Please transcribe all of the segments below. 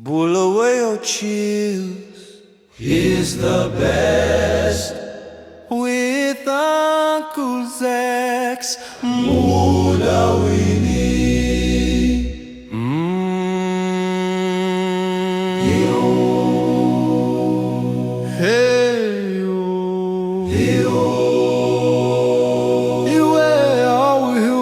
Pull away your chills. He's the best. With Uncle Zach's Mula Winnie. Hey, oh. Iwe auyo.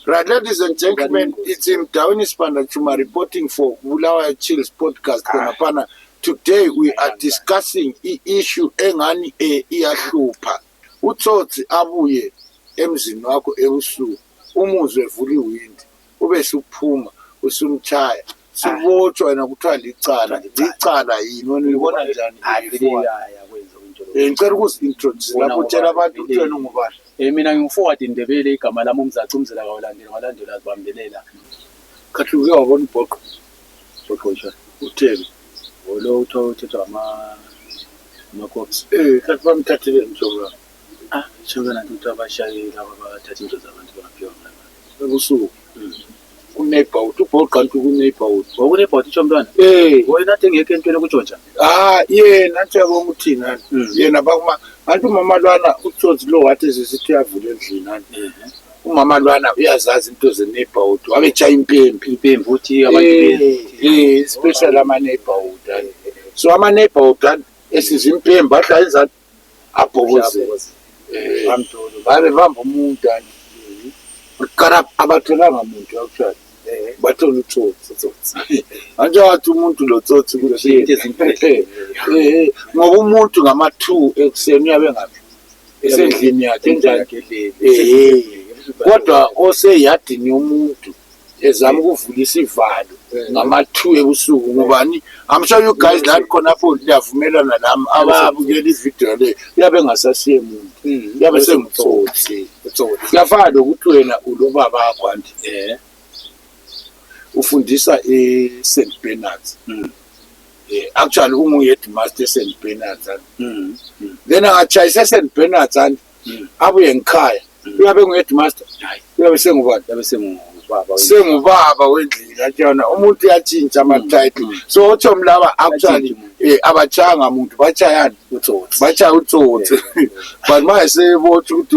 Right, ladies and gentlemen, it's him Dawini Sibanda Chuma reporting for Bulawayo Chills podcast. Konapana. Today we are discussing issue engani iyahlupha. Utsotsi abuye emzini wakho ebusuku, umuzwe vuli windi, ube suphuma, usumchaya. Sibotshwa wena kuthiwa licala. Licala yini wena ubona njani? Ngicela ukuzi-introduce lapho utshela abantu ukuthi wena ungubani. Mina ngingumfowadi Ndebele, igama lami umzacumzela kawalandela azibambelela. Khathi uke wabona ibhoqo. Bhoqo nje. Utheni? Lo uthethwa ama-cops. Khathi bamthathele mhlobo. Shenga nanti ukuthi abashayeli laba bathatha into zabantu bangaphiwa ngala. Ebusuku. Kunebhawuti ubhoqo kanti kunebhawuti. Ngokunebhawuti itsho mntwana? Wena nathi engekho entweni kutshontsha. Yena nathi yabonga uthini nani? Yena bakuma kanti umama lwana utsotsi lo wathi sisithi uyavula endlini nani. Umama lwana uyazazi into zenebhawuti. Wabetshaya impempi uthi abantu special ama-neighborhood. So ama-neighborhood esizimpembi ahlala izanti abhokoze. Babe bamba umuntu ukara abatholanga umuntu yakuthiwa bathola utsotsi. Manje wathi umuntu lo tsotsi ukuthi ngoba umuntu ngama-2 ekuseni uyabe ngaphi esendlini yakhe njani. Kodwa oseyadini yomuntu ezama ukuvulisa ivalo ngama-2 ebusuku ngubani? I'm sure you guys that khonapho liyavumelana nami ababukela ividiyo le uyabe ngasasiye muntu uyabe sengutsotsi. Kuyafana nokuthi wena ulobaba wakho anti ufundisa e-St. Bernards. Actually ungu-headmaster e-St. Bernards. Then angatshayisa e-St. Bernards abuye ngikhaya uyabe ngu-headmaster uyabe sengubani? Sengubaba wendlini atshana umuntu uyatshintsha ama-title. So otsho mlaba actually abachanga muntu bachayana utsotsi. Bachaya utsotsi. But manje sebotha ukuthi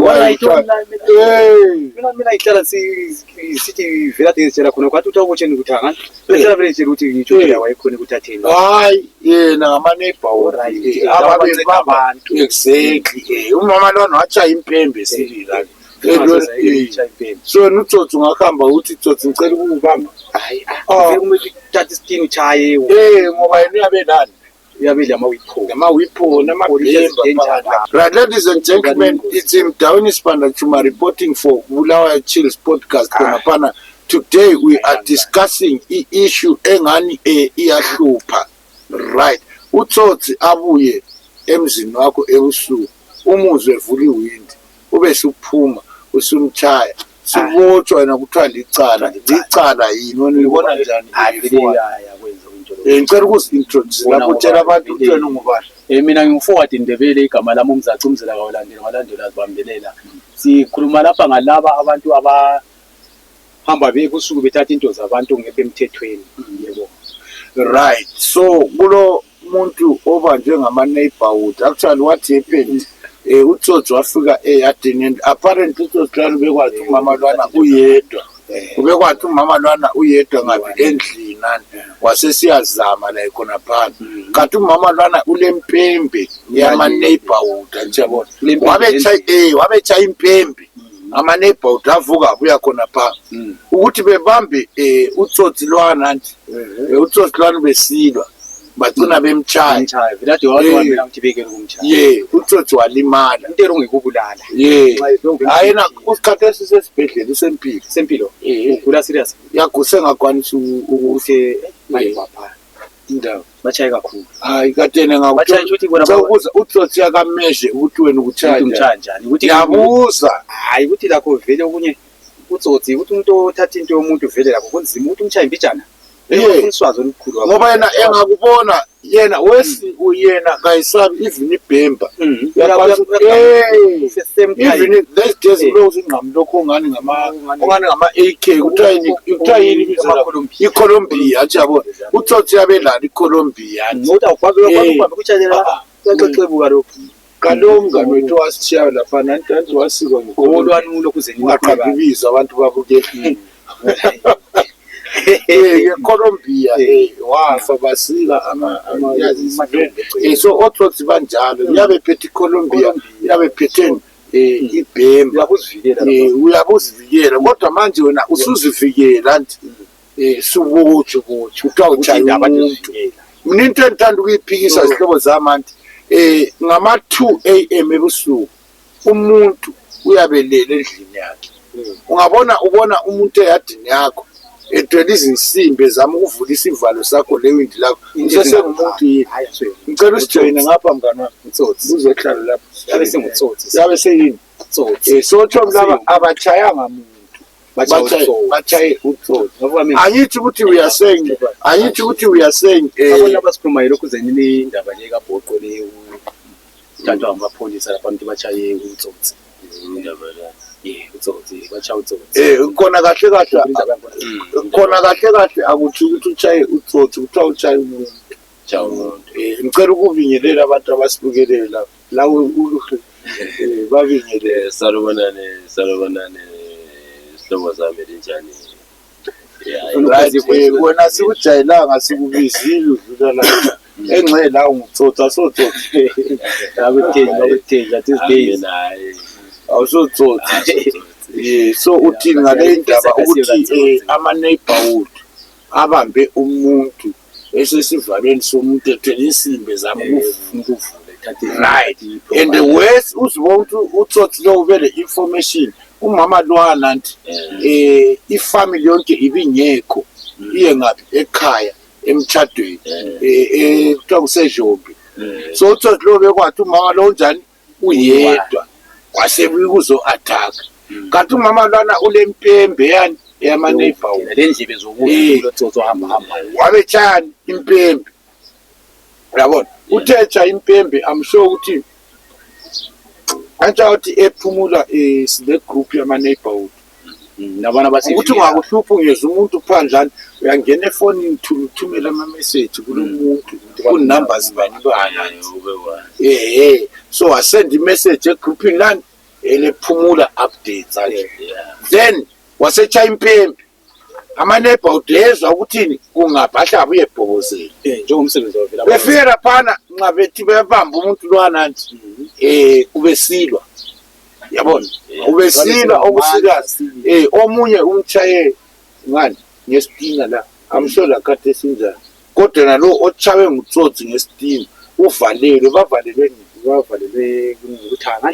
mina ihlala sithi vela tshela khona kwathi utawutsheni ukuthi ngani. Bese vele tshela ukuthi ngitsho la wayekhona ukuthi atheni. Hayi yena ngama-neighbor abantu exactly. Umama lona wachaya impembe esibila. So nutsotsi ungakhamba uthi tsotsi ngicela ukubamba. Hayi kumele uthathe isitini uchaye. Ngoba yena uyabe nani? Uyabe ama-whippo nama-blemba. Right, ladies and gentlemen, it's him Dawini Sibanda Chuma reporting for Bulawayo Chills podcast. Konapana. Today we are discussing issue engani iyahlupha. Right, utsotsi abuye emzini wakho ebusuku, umuzwe vuli windi, ube suphuma, usumchaya. Sibotshwa wena kuthiwa licala yini wena ubona njani? Ngicela ukuzi-introduce lapho utshela abantu ukuthi wena ungubani. Mina ngingumfowadi Ndebele, igama lami umzacumzela kawalandela azibambelela. Sikhuluma lapha ngalaba abantu abahamba bebusuku bethatha into zabantu ngekho emthethweni. Yebo. Right, so kulo muntu obanjwe ngama-neighborhood actually what happened? Utsotsi wafika eyadini and apparently utsotsi lwana ubekwathi umama lwana uyedwa. Ubekwathi umama lwana uyedwa ngaphi endlini nani. Wasesiyazama la khona phansi. Kanti umama lwana ulempembe yama-neighborhood anjabona. Wabetshaya impembe. Ama-neighborhood avuka abuya khona phansi. Ukuthi bebambe utsotsi lwana anti. Utsotsi lwana besilwa. Bagcina bemchaya. Velade wawamela ukuthi bekele ukumchaya. Utsotsi walimala. Into engekubulala. Ayena usikhathi esisesibhedlela sempilo. Ugula serious. Sengakwanisa ukuthi bayibapha indawo. Bachaye kakhulu. Hayi katene ngakuthi utsotsi yakameshe ukuthi wena ukuchaya njani. Ukuthi yabuza. Hayi ukuthi lakho vele okunye utsotsi ukuthi umuntu othatha into yomuntu vele lakho kunzima ukuthi umchaye imbijana. Ngoba yena engakubona yena wesi uyena kayisabi even ibhemba even these days kulokhu ingqamu lokho ongani ngama AK kuthiwa yini ibizo lakho iColombia athi yabo uTsotsi yabelana iColombia ngoba ukwazi ukubamba kutshalela xexebuka lokho kalomngane wethu wasishiya lapha nanti wasikwa ngolwanulo kuze ngaqhabibiza abantu babuke eColombia wafa basika ama so oTsotsi banjalo yabe phethe iColombia yabe phethe ibhemba uyabuzivikela kodwa manje wena usuzivikela nti subutsho kuthiwa uchaya umuntu mina into endithanda ukuyiphikisa izihlobo zamanti ngama 2 AM ebusuku umuntu uyabelela endlini yakhe ubona umuntu eyadini yakho ethwele izinsimbi zama ukuvula isivalo sakho lewindi lakho usesengumuntu yini ngicela usijoyine ngapha mngani wami uTsotsi uzohlala lapho yabe senguTsotsi yabe seyini so laba abachayanga muntu bachaye uTsotsi angithi ukuthi we are saying abona basikhuluma lokho zenini indaba le kaBhoqo le uthathwa amapholisa lapha abantu bachaye uTsotsi indaba la uTsotsi bacha uTsotsi khona kahle akuthi ukuthi uchaye uTsotsi kuthiwa uchaye umuntu ngicela ukubingelela abantu abasibukelele lapha la uluhle babingelele salubonane sihlobo zami linjani wena sikujayelanga sikubizile udlula la engxe la unguTsotsi asoTsotsi abuthenja these days awusoTsotsi so uthini ngale ndaba ukuthi ama neighborhood abambe umuntu esesivalweni somuntu ethwele insimbi zama ukuvula right and the worst uzibona uTsotsi lo uvele information umama lwana nti ifamily yonke ibingekho iye ngapi ekhaya emchadweni kuthiwa kuseJombe so uTsotsi lo bekwathi umama lo njani uyedwa wasebuya kuzo attack kanti umama lwana ulempembe yani yama neighborhood le ndlebe zokuthi uTsotsi hamba wabetshani impembe uyabona uthecha impembe I'm sure ukuthi anjawuthi ephumula sile group yama neighborhood nabana bathi ukuthi ungakuhlupha ungeza umuntu phandlana uyangena efonini thumela ama message kulomuntu ku numbers bani so I send message egroupini lani elephumula updates then wasecha impembe ama neighborhood ezwa ukuthini kungabhahla abuye ebhobozela njengomsebenzi wavela befika phana nxa bethi bebamba umuntu lwana nti ubesilwa yabona ubesilwa okusikazi omunye umchaye ngani ngestina la amshola kade sinjani kodwa nalo ochawe nguTsotsi ngestina uvalelwe bavalelwe ukuthanga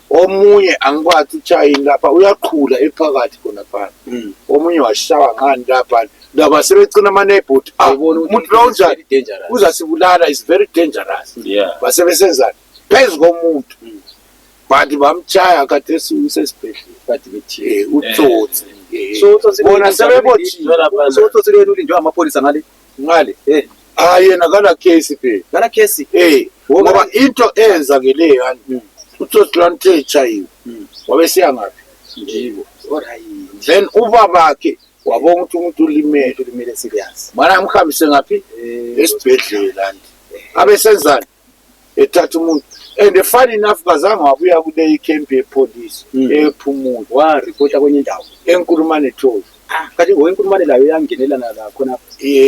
omunye angikwazi uchaye lapha uyaqhula ephakathi khona phana omunye washawa ngani lapha laba sebecina ama neighborhood umuntu lo njani uzasibulala is very dangerous basebesenzana phezu komuntu bathi bamchaya kade usesibhedlela bathi bethi uTsotsi so uTsotsi bona sebebothi so uTsotsi lelo ulinjwa amapholisa ngale yena kana case ngoba into eyenzakeleyo yani uTsotsi lanthe echayiwe wabe siya ngapi njibo then ubabakhe wabona ukuthi umuntu ulimele serious mana amhambise ngapi esibhedlela nje abesenzana ethatha umuntu and funny enough kazange wabuya kule icamp yepolice ephumula wa reporta kwenye indawo eNkulumane Toll kanti ngowenkulumane layo yangenelana la khona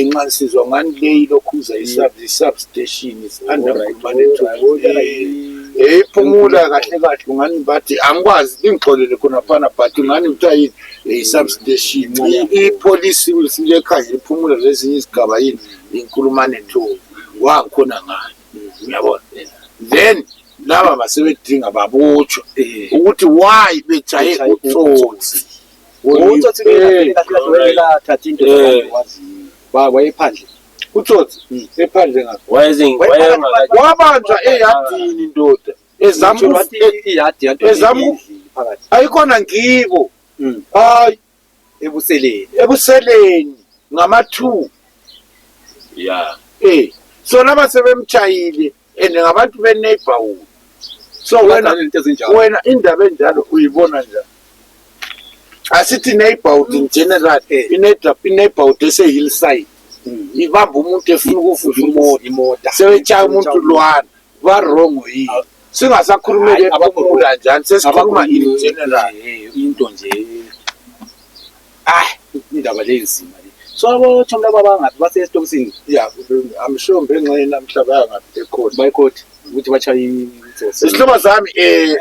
nxa sizwa ngani le lokhuza i-substation is under Nkulumane Toll iphumula kahle ngani bathi angikwazi ingixolele khona phana but ngani kuthiwa yini i-substation ipolice lekhaya iphumula lezinye izigaba yini iNkulumane Toll wakhona ngani uyabona then laba basebedinga babotshwa ukuthi why bejaye uTsotsi uTsotsi la thatha into wazi wayephandle uTsotsi ephandle ngapi wabanjwa eyadini indoda ezamu phakathi ayikhona ngibo hayi ebuseleni ngama 2 Yeah. So laba sebemchayile and ngabantu be neighborhood. So wena indaba enjalo uyibona njani? Asithi neighborhood in general, neighborhood ese hillside. Ibamba umuntu efuna ukuvuza imota. Sebechaya umuntu lwana. Ba wrong yini? Singasakhulumeli abakhulula njani sesikhuluma in general into nje indaba lezima le so abo thomla babangathi base esitokisini yeah I'm sure ngenxa namhlanje bayangathi ekhona bayikhothi ukuthi bachaye insesi isihlobo sami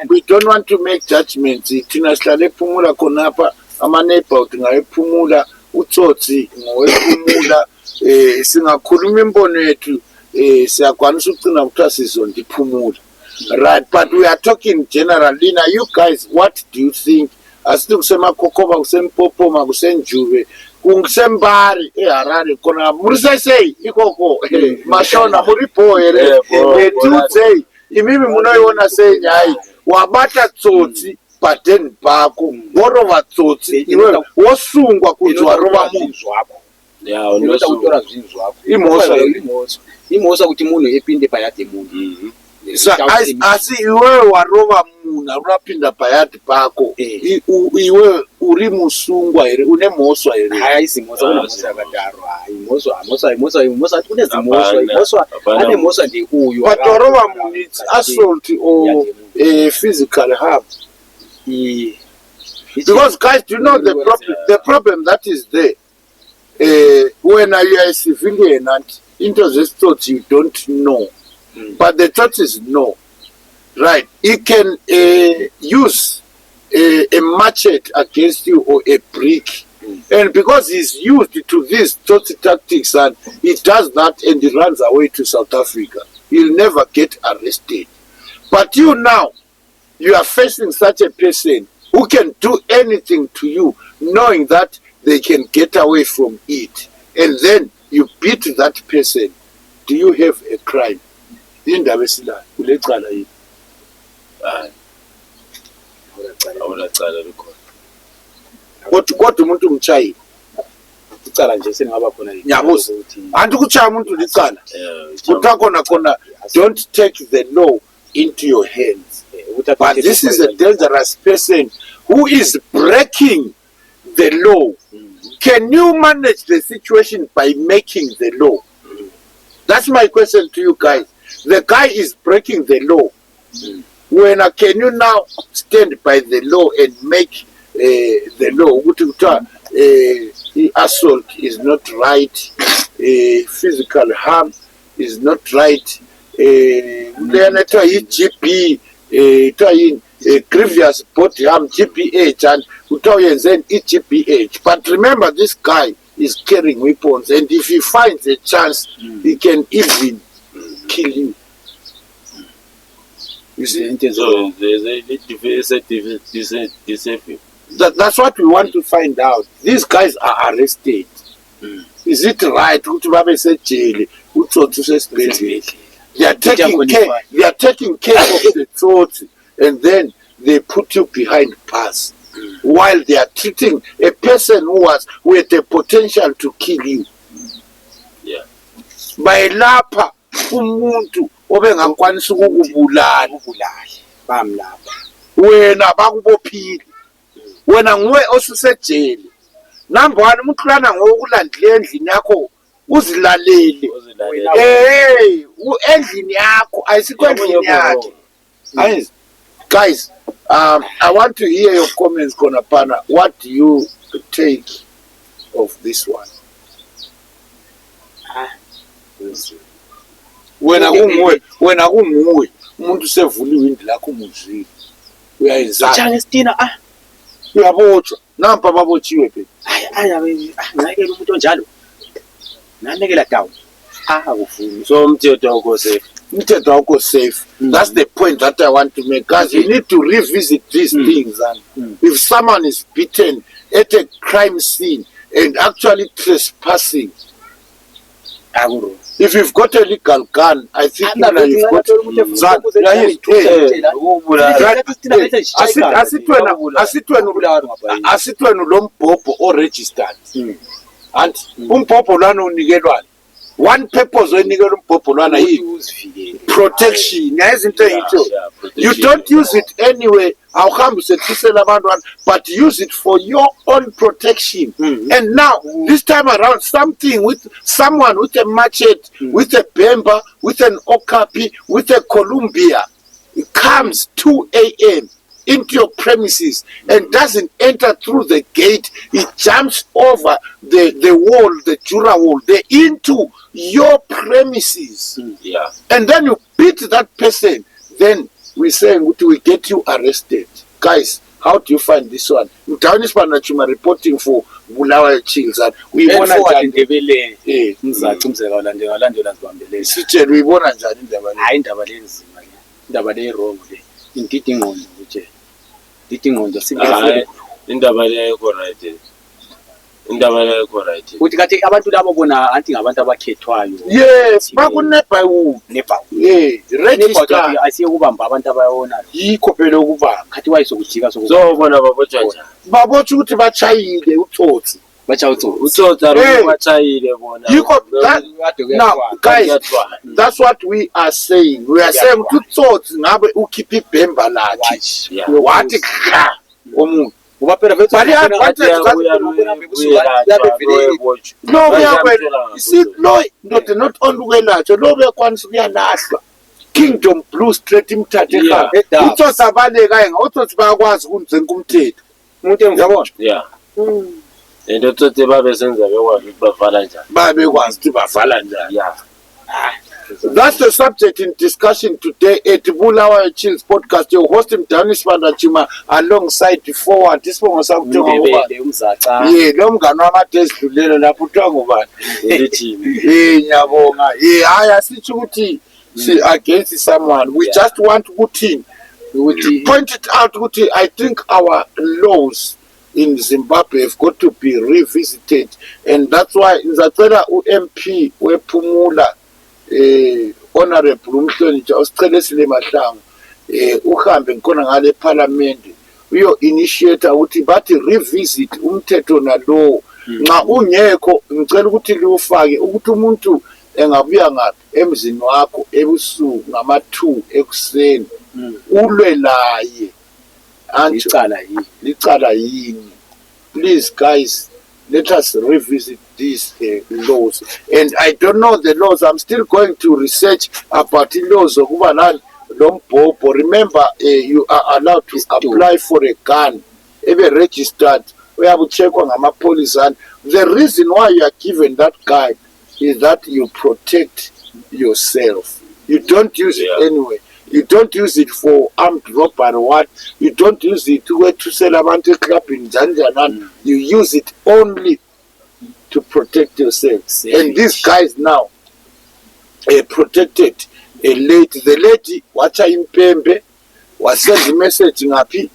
we don't want to make judgments thina sihlale ephumula khonapha ama neighborhood ngayephumula utsotsi ngowephumula singakhuluma imbono yethu siyakwanisa ukugcina ukuthiwa sizondiphumula. Right, but we are talking generally. Now, you guys, what do you think? Asithi kusemakhokhoba kusempophoma kusenjuve kungisembari eHarare kona murisese ikoko mashona muripoere tuze imimi munoiona senyai wabata tsotsi pateni pako worova tsotsi iwe wosungwa kuti warova munhu wako unoita kutora zvinhu zvako imosa kuti munhu epinde payati munhu asi iwe warova munhu arapinda payati pako iwe uri musungwa here une mhosva here haisi mhosva yakadaro mhosva kune zimhosva ane mhosva ndeuyu but warova munhu it's assault or physical harm because guys do you know the problem that is there when you are a civilian and into this thought you don't know. But the truth is no, right? He can use a machete against you or a brick. And because he's used to these thought tactics and he does that and he runs away to South Africa, he'll never get arrested. But you now, you are facing such a person who can do anything to you, knowing that they can get away from it. And then you beat that person. Do you have a crime? Indaba esila kulecala yini awulacala likhona kodwa umuntu umchayi icala nje sengaba khona nyabuza anti kuchaya umuntu licala kutha khona don't take the law into your hands but this is a dangerous person who is breaking the law. Can you manage the situation by making the law? That's my question to you guys. The guy is breaking the law. When can you now stand by the law and make the law? Assault is not right. Physical harm is not right. GP, grievous body harm, GPH, and GPH. But remember, this guy is carrying weapons, and if he finds a chance, he can even kill you. You see? So That's what we want to find out. These guys are arrested. Is it right? They are taking care. They are taking care of the thought, and then they put you behind bars while they are treating a person who had the potential to kill you. Yeah. By lapha umuntu obengakwanisa ukukubulala bamlapha wena bakubophile wena nguwe osusejele number 1 umhlana ngokulandile endlini yakho uzilalele endlini yakho ayisikho endlini yakhe guys I want to hear your comments Konapana. What do you take of this one? Wena kunguwe umuntu sevuliwe indlu lakho umuzwile uyayizama Charles Tina uyabotshwa nampa babotshiwe phela ngeke umuntu onjalo nanekela down ufuni so umthetho awukho safe. That's the point that I want to make, guys. You need to revisit these things, and if someone is beaten at a crime scene and actually trespassing, if you've got a legal gun, I think you've got asitwenu lo mbhobho o registered and umbhobho lwana unikelwana one purpose oyinikela umbhobho lwana ukuthi yini uzivikele. protection yayizinto eyitho you protection. don't use it anyway awuhambe usethisela abantwana but use it for your own protection and now this time around something with someone with a machete with a bemba with an okapi with a columbia it comes 2 a.m. into your premises and doesn't enter through the gate, it jumps over the wall, the Jura wall, into your premises. Yeah. And then you beat that person, then we say, we get you arrested. Guys, how do you find this one? Mtawani Spanachuma reporting for Bulawayo Chills. We want Forward to indebele umzacu umzeka walandela zibambelele. Sithe uyibona njani indaba le? Hayi indaba lenzima le. Indaba le wrong le. Indidi ingqondo nje. Indidi ingqondo Hayi indaba le ayikho right. Indaba le ayikho right. Uthi kathi abantu labo bona anti ngabantu abakhethwayo. Yes, bakuneba wu. Nepa. Yeah, register. Asiye kubamba abantu abayona. Yikho phela ukubamba. Khathi wayisokujika So bona babotshwa njani? Babotsha ukuthi bachayile utsotsi. bacha utsotsi. Utsotsi abatshayile bona. Yikho now guys, that's what we are saying. We are saying ukuthi utsotsi ngabe ukhipha ibhemba lakhe. Wathi kha omuntu. Ngoba phela bethu Bali advantage no uyabona. You see no not only kwelatshwa lo bekwanisa kuyalahlwa. Kingdom Blue straight imthathe ekhaya. Utsotsi abaleka ngotsotsi bayakwazi ukunzenza umthetho. Umuntu engiyabona. Yeah. And utsotsi babesenza bekwazi ukuthi bavala njani. Babekwazi ukuthi bavala njani. Yeah. That's the subject in discussion today at Bulawayo Chills podcast. Your host Mtawani Spanachuma alongside Forward. This one was out Ndebele umzaca. lo mngani wamade esidlulele lapho uthiwa ngubani? Ngiyabonga. Hayi asithi ukuthi against someone. We just want ukuthi point it out ukuthi I think our laws in Zimbabwe have got to be revisited, and that's why ngizacela uMP wePhumula honorable Umhlonitsha usicele sile mahlangu uhambe ngkhona ngale parliament uyo initiate ukuthi bathi revisit umthetho nalo nxa ungekho ngicela ukuthi liwufake ukuthi umuntu engabuya ngapi emzini wakho ebusuku ngama2 ekuseni ulwe laye licala yini. Please guys, let us revisit these laws. And I don't know the laws. I'm still going to research about the laws of Ubanan Lompopo. Remember, you are allowed to apply for a gun, even registered. We have to check on a police. And the reason why you are given that guide is that you protect yourself. You don't use it anyway. You don't use it for armed robbery or what. You don't use it to sell a mantle club in Zanjanan. You use it only to protect yourself. And these guys now protected a lady. The lady, wacha impembe, was sent a message ngapi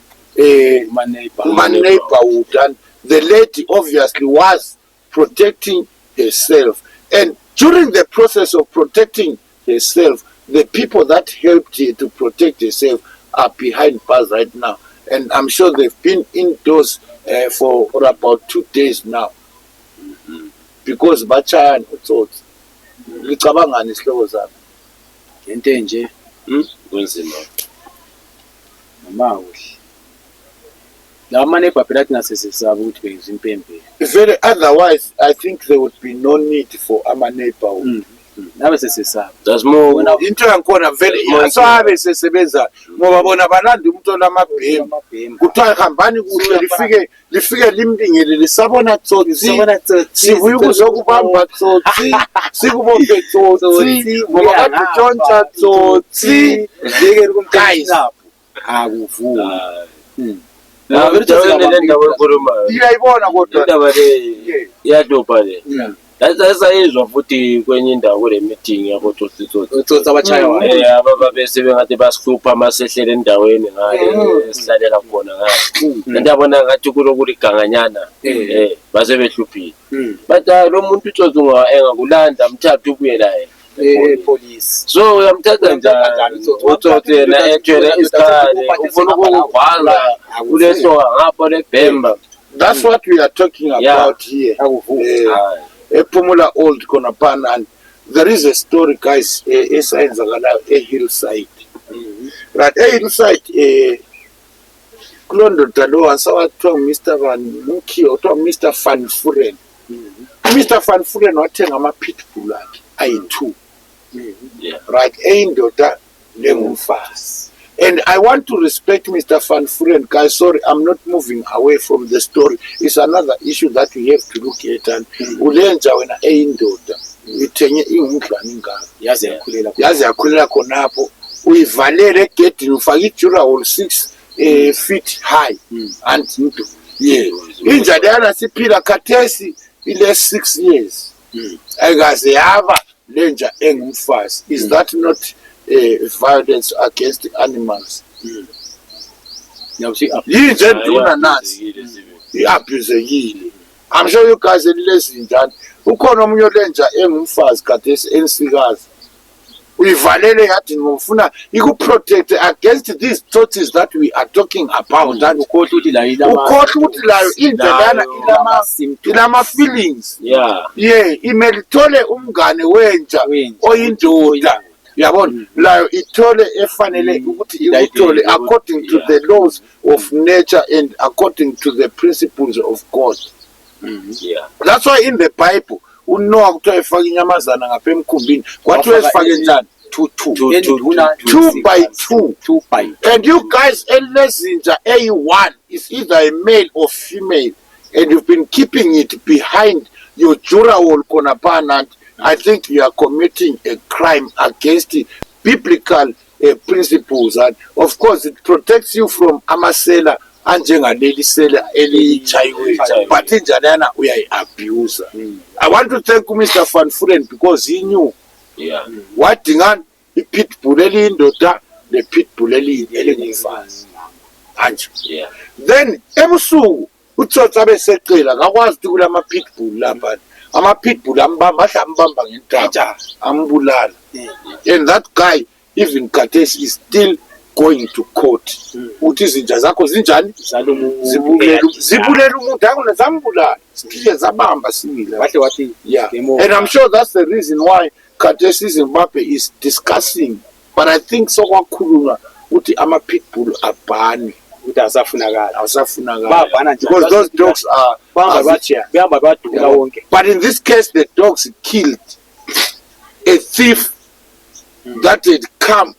my neighborhood, and the lady obviously was protecting herself. And during the process of protecting herself, the people that helped her to protect herself are behind bars right now. And I'm sure they've been indoors for about 2 days now. Because bachayani utsotsi licabangani isihloko zami Ngento nje kunzima. noma kuhle. La mane papelati nasesizaba ukuthi benza impembe. Very otherwise I think there would be no need for our neighborhood. Nabe sesizaba. There's more. Into yankhona very asabe sesebenza ngoba bona balanda umuntu olamabhemu kuthiwa hambani kuhle lifike limlingele lisabona tsotsi sivuya ukuzokubamba tsotsi sikubophe tsotsi ngoba kade tshontsha tsotsi Ngeke guys akuvuma. iyayibona kodwa Indaba le iyadopha le. Sasayizwa futhi kwenye indawo kule meeting yabo Utsotsi abachaya wayo. Ababa bese bengathi basihlupha masehlele endaweni ngayo esihlalela khona ngayo. Ndabona ngathi kulokuliganganyana base behluphile. But lo muntu utsotsi engakulanda mthatha ubuye laye. Police. So uyamthatha njani utsotsi yena ethwele isikhali ufuna ukuvanga kuleso ngapho lebhemba. That's what we are talking about here. ePhumula Old khona phana there is a story guys esayenzakalayo eHillside. Right, eHillside kulo ndoda lo wasawathiwa Mr. Van Muki or Mr. Van Furen. Mr. Van Furen wathenga ama-pitbull akhe ayi-2. Right, eyindoda lengumfazi. And I want to respect Mr. Van Furen, guys. Sorry, I'm not moving away from the story. It's another issue that we have to look at. And ulenza wena eyindoda ithenye ingumdlwane ingaka yazi yakhulela khonapho uyivalele egedini ufake i-durable 6 feet high and inja leyana siphila khathesi ile 6 years ayikaze yaba lenja engumfazi. Is that not violence against animals? Yinje enduna nansi i-abusekile. I'm sure you guys lezinjani ukhona omunye olenja engumfazi khathesi ensikazi uyivalele yathi ngofuna iku-protect against these thoughts that we are talking about. And ukhohlwa ukuthi layo indlelana ilama-feelings. Imele ithole umngane wenja oyindoda, yabona, layo ithole efanele ukuthi ikuthole according to the laws of nature and according to the principles of God. That's why in the Bible uNoah kuthiwa efake inyamazana ngapha emkhumbini kwathiwa ezifake njani 2 by 2. And you guys elezinja A1 is either a male or female, and you've been keeping it behind your durawall konapana, and I think you are committing a crime against the biblical principles. And of course it protects you from amasela anjengaleli sela elichayiwe, but injana uyayi-abuse. I want to thank Mr. Van Furen because he knew wadingana i-pitbull eliyindoda ne-pitbull elingumfazi. Then ebusuku uTsotsi abeseqela akakwazi ukuthi kula ama-pitbull lapha ama-pitbull ambamba ngentaba ambulala. And that guy even khathesi is still going to court uthi izinja zakho zinjani zibulela umuntu akuna zambulala siphike zabamba sibili. And I'm sure that's the reason why khathesi Zimbabwe is discussing, but I think sokwakhulunywa uthi ama-pitbull abhane asafunakala because those dogs are but in this case the dogs killed a thief that had come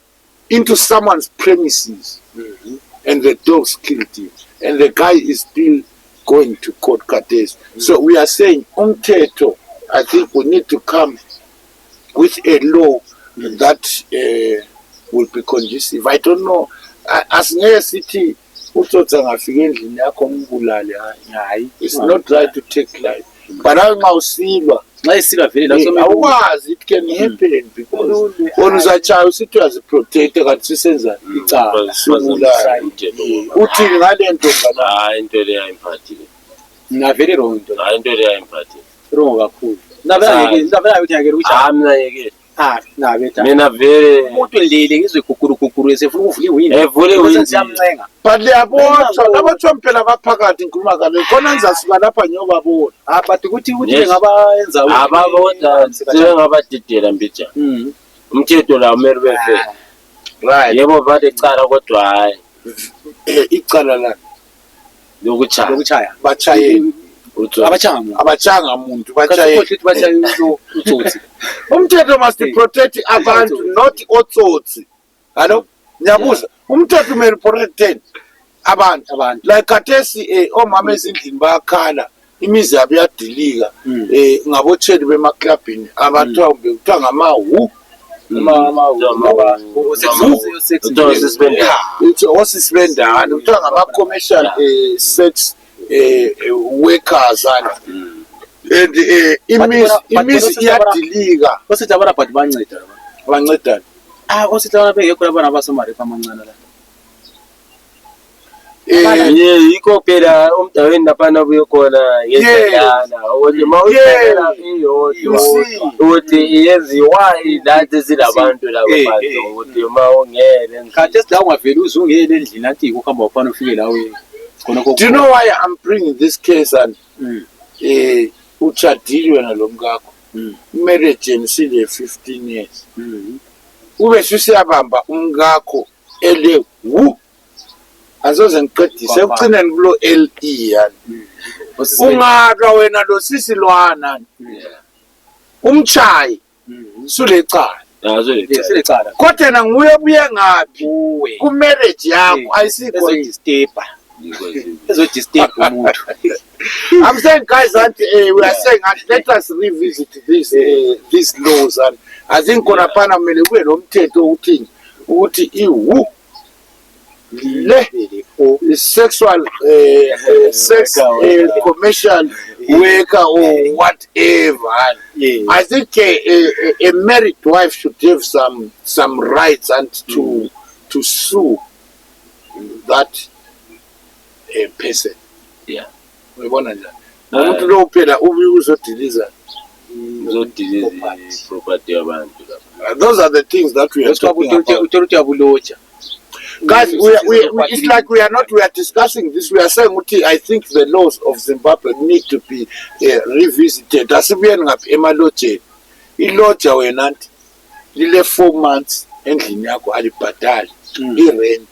into someone's premises, and the dogs killed him, and the guy is still going to court khathesi. So we are saying umthetho, I think we need to come with a law that will be conducive. I don't know, asingeke sithi uTsotsi angafika endlini yakho umbulale, hayi, it's not right to take life, but nxa usilwa awukwazi, it can happen because wona uzatshaya usithi uyaziprotecta kanti sisenza icala sibulala. Uthini ngale nto ngala? Hayi, into le ayimphathile. Ngavele wrong into. Hayi, into le ayimphathile. Wrong kakhulu. Nabela ukuthi ngeke uthi mina yeke. Nabetha. Mina vele umuntu ndlele ngizwe guguru esefuna ukuvula iwindi. Evule iwindi. Siyamncenga. But liyabotshwa nabotshwa phela baphakathi ngikhuluma ngale khona ngizasuka lapha ngiyobabona. But ukuthi ngabayenza ababona ngabadidela mbija. Umthetho la umele befe. Right. Yebo vale icala kodwa hayi. Icala la lokuchaya bachayeni abachanga umuntu bachayeni. Umthetho must protect abantu, not otsotsi. Hello, ngiyabuza umthetho umele protect abantu like khathesi omama ezindlini bayakhala imizi yabo iyadilika ngabotsheli bemaclubini abantu kuthiwa ngamahu osisibendana kuthiwa ngama-commercial sex workers and imizi iyadilika. osithi abana but bancedana osithi abana bengekho labana abasomarefa amancane la yikho phela umdaweni lapha buye khona ngezindana ukuthi mawuyela iyodwa ukuthi yenziwa ilathi silabantu labo bantu ukuthi mawungele khathesi la ungavela uzungele endlini athi ukuhamba ufana ufike la khona. Do you know why I'm bringing this case and uchadile wena lo mkakho? marriage sile 15 years ube susiyabamba umkakho ele wu azoze ngiqedise ugcineni kulo LE yani ungaka wena lo sisilwana umchayi sulecala kodwa na nguye buye ngapi ku marriage yakho ayisikho I'm saying guys that we are saying let us revisit these laws and I think kona pana kumele kube nomthetho uthini ukuthi iwu le sexual sex commercial worker or whatever. I think a married wife should have some rights and to sue that person. Yeah. Uyibona njani? Umuntu lo phela ubi uzodiliza property yabantu lapha. Those are the things that we are talking about. Guys, it's like we are discussing this. We are saying, I think the laws of Zimbabwe need to be revisited. Asibuye ngapha emalojeni. Iloja wena nti lile 4 months endlini yakho alibhadali i-rent.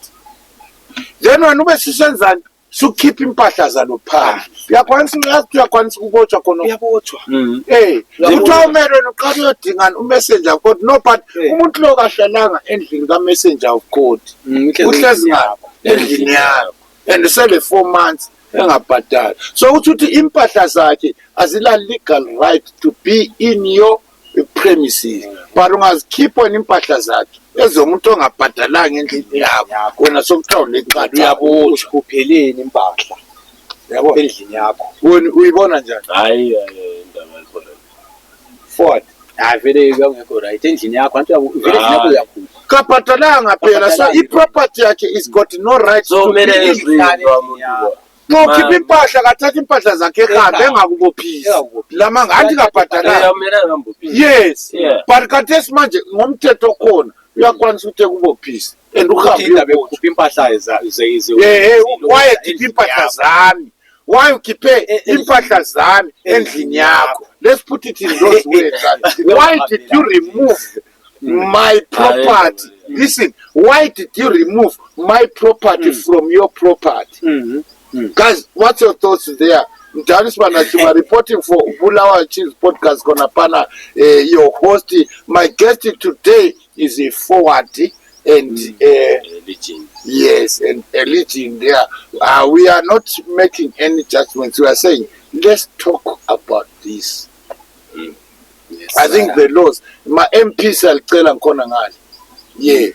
Then wena ube sisenzani sukhipha impahla zalo phandle. Uyakwanisa ukubotshwa khona. Uyabotshwa. Kuthiwa umele wena uqala uyodingana umessenger of God. No, but umuntu lo kahlalanga endlini ka-messenger of God. Uhlezi ngapha endlini yakho and sele 4 months engabhadali. So uthi impahla zakhe azila legal right to be in your premises. But ungazikhipha impahla zakhe ezomuntu ongabhadalanga endlini yakho wena sokuthiwa ulecala uyabotshwa kupheleni impahla yabo endlini yakho. Uyibona njani? Hayi indaba yakho le. Forward. Vele ngekho right endlini yakho antu vele yakho yakhulu. Kabhadalanga phela so i-property yakhe is got no right So to kumele be ezwe umuntu. no khipha impahla kathatha impahla zakhe ehambe engakubophisa lama ngathi kabhadalanga. Yes, but khathesi manje ngomthetho khona uyakwanisa ukuthi kubophisa and uhambe ukhipha impahla why ukhipha impahla zami? Why ukhiphe impahla zami endlini yakho? Let's put it in those words. Why did you remove my property? Listen, why did you remove my property from your property? Guys, what's your thoughts there? Mtanis Banachima reporting for Bulawa Chiefs podcast Konapana, your host. My guest today is a forward and Legend. yes, and a legend there. We are not making any judgments. We are saying let's talk about this. Yes, I think the laws. My MP salicela ngikhona ngale. Yeah.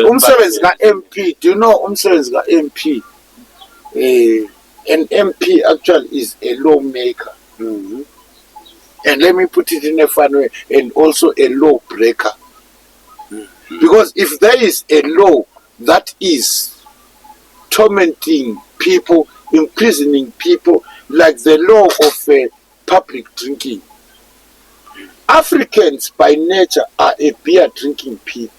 Umsebenzi ka MP. Do you know umsebenzi ka MP? An MP actually is a lawmaker. And let me put it in a fun way, and also a lawbreaker. Because if there is a law that is tormenting people, imprisoning people, like the law of public drinking, Africans by nature are a beer drinking people.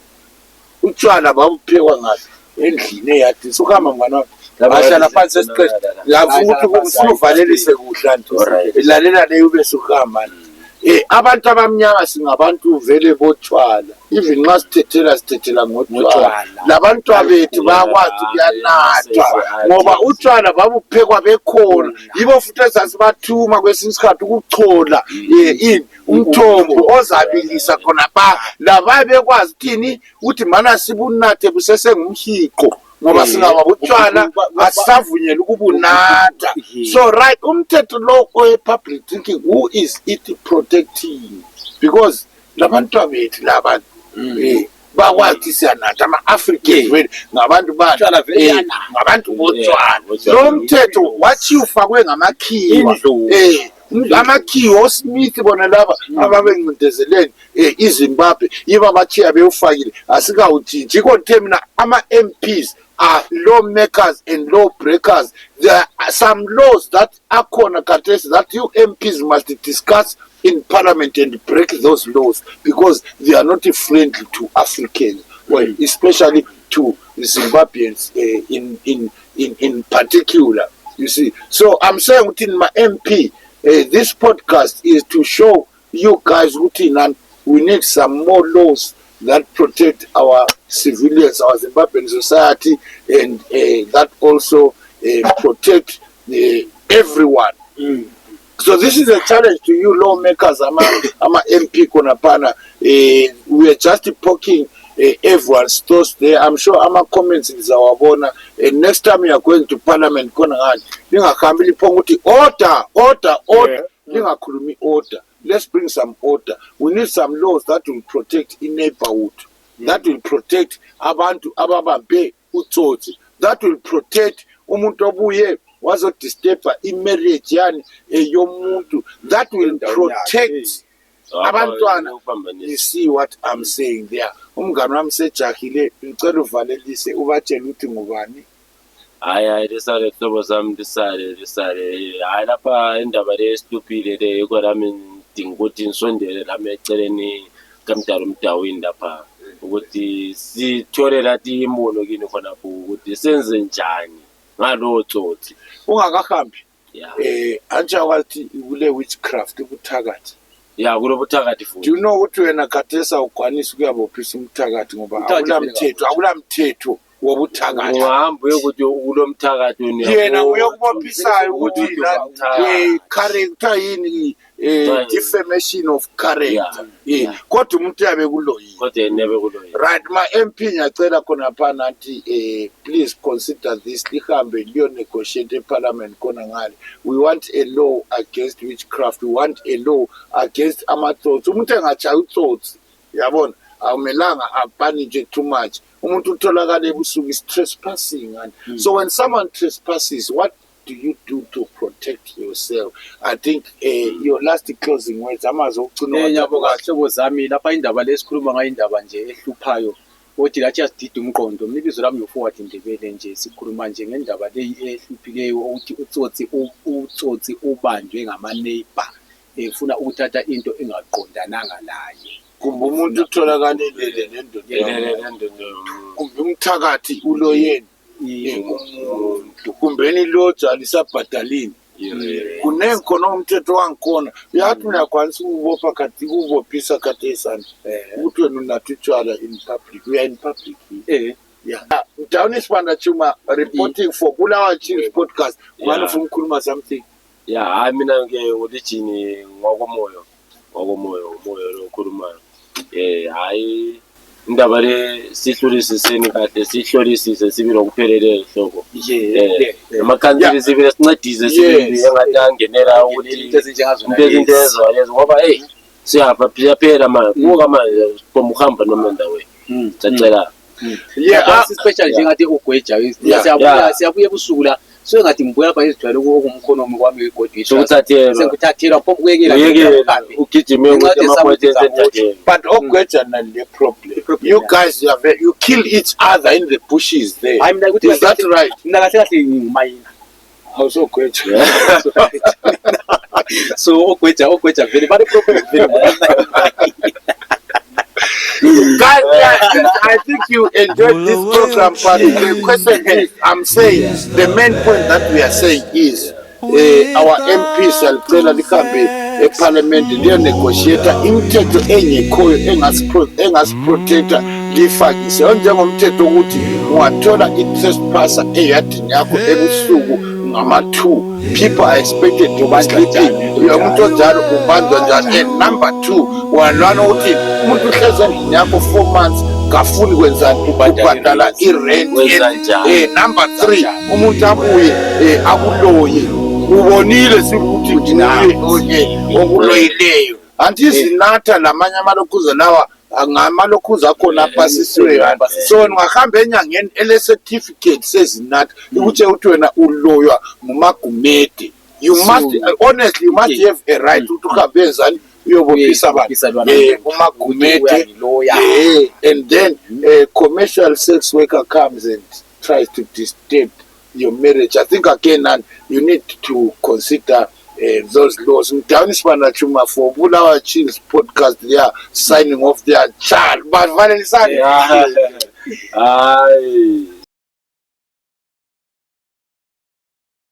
Utshwala babuphekwa ngathi endlini yathi sukhamba mngana ahlala phansi esiqeshe ngafuna ukuthi ufuna uvalelise kuhla nto lalela leyo bese ukhamba abantu abamnyama singabantu vele botshwala even nxa sithethela ngotshwala labantu abethu bayakwazi kuyanathwa ngoba utshwala babuphekwa bekhona yibo futhi esasibathuma kwesinye isikhathi ukuchola umthombo ozabilisa khona ba laba bekwazi thini ukuthi mana sibunathe kusesengumhiko ngoba singaba utshwala asisavunyela ukubunatha. So right umthetho lo public drinking, who is it protecting? Because labantu abethu labantu bakwazi siyanatha ama-Africans wena ngabantu ngabantu botshwala. Lo mthetho wathi ufakwe ngamakhiwa amakhiwa oSmith bona laba ababencindezeleni iZimbabwe yiba abathiya bewufakile asikawutshintshi yikho ngithe mina ama-MPs are lawmakers and lawbreakers. There are some laws that are khathesi that you MPs must discuss in parliament and break those laws because they are not friendly to Africans, well, especially to Zimbabweans in particular. You see, so I'm saying within my MP, this podcast is to show you guys we need some more laws that protect our civilians, our Zimbabwean society, and that also protect everyone. So this is a challenge to you lawmakers. I'm a MP Konapana. We are just poking everyone's thoughts there. I'm sure I'm comments is our honor. Next time you are going to Parliament, order. Let's bring some order. We need some laws that will protect in neighborhood, that will protect abantu ababambe utsotsi, that will protect umuntu obuye wazodisturba imarriage yani yomuntu, that will protect abantwana. You see what I'm saying there? Umngani wami sejahile, ngicela uvalelise ubatshela ukuthi ngubani. Hayi lisale hlobo sami lisale hayi lapha indaba le stupid le kodwa dinga ukuthi nisondele lami eceleni kaMdala uMdawini lapha ukuthi sithole lathi imbono kini khonapho ukuthi senze njani ngalo tsotsi ungakahambi. Yeah. Anja wathi kule witchcraft ubuthakathi. Yeah, kulobuthakathi futhi. Do you know ukuthi wena khathesa ukwanisa ukuyabophisa umthakathi ngoba akulamthetho wobuthakathi. Ungahamba ukuthi kulomthakathi yena uyokubophisayo ukuthi character yini defamation of character. Kodwa umuntu yabe kuloyini. Kodwa nebe kuloyini. Right, my MP ngiyacela khona phana athi please consider this, lihambe liyo negotiate eParliament khona ngale. We want a law against witchcraft. We want a law against amatsotsi. Umuntu engachaya utsotsi, yabona, awumelanga apanike too much. Umuntu utholakala ebusuku is trespassing. And so when someone trespasses, what do you do to protect yourself? I think your last closing words amazokugcina ngiyabonga hlobo zami lapha indaba lesikhuluma ngayo indaba nje ehluphayo othi lathi yasidida umqondo. Imibizo lami yoforward Ndebele nje sikhuluma nje ngendaba leyi ehluphileyo ukuthi utsotsi ubanjwe ngama neighbor efuna ukuthatha into engaqondananga naye. Kumbe umuntu utholakala nendoda kumbe umthakathi uloyeni kumbeni loja lisabhadalini kunenkhona umthetho wangikhona yathi uyakwanisa ukubopha kati ukubophisa kati esana ukuthi wena unathi utshwala in public. We are in public. Yeah. Down Sibanda Chuma reporting for Bulawayo Chiefs podcast. One of umkhuluma something. Yeah, I mean ngolithini ngokomoyo lokhulumayo. Hayi indaba le sihlolisiseni kahle sihlolisise sibe lokuphelele hloko. Amakhansela sibe sincedise sibe engathi angenela ukuthi into ezinjengazo lezo ngoba siyapha phela manje kuka manje komuhamba noma endaweni. Sicela. Yeah, especially njengathi ugweja siyabuya ebusuku la so engathi ngibuya lapha izithwala okumkhonomi kwami wegodisha sengikuthathela pho kuyekela ugijime ngamaphosenthe. But ogweja nale problem. You guys you kill each other in the bushes there. Is that right? Mina kahle kahle ngimayina. Also gweja. So ogweja very bad problem very. Guys, I think you enjoyed this program, but the question is, I'm saying, the main point that we are saying is, our MPs shall tell the parliament, their negotiator, imithetho engekhoyo engasiprotecta lifakise. Onjengomthetho ukuthi ungathola i-trespasser eyadini yakho ebusuku ngama-2, people are expected to be sleeping. Umuntu onjalo ubanjwa njalo. And number 2, walwana ukuthi umuntu uhlezi endlini yakho 4 months ngafuni kwenzani ubhadala i-rent. Number 3, umuntu abuye akuloye ubonile sikuthi naye okuloyileyo anti izinatha lamanye amalokhuza lawa ngamalokhuza akhona apasisiwe. So ngahamba enyangeni ele-certificate sezinatha ukuthi wena uloywa ngumagumede. You must honestly you must have a right to uhambe enzani uyobophisa abantu umagumede. And then a commercial sex worker comes and tries to disturb your marriage. I think again, and you need to consider those laws. Down Sibanda Chuma for Bulawayo Chiefs podcast, they are signing off their child. But Valerie,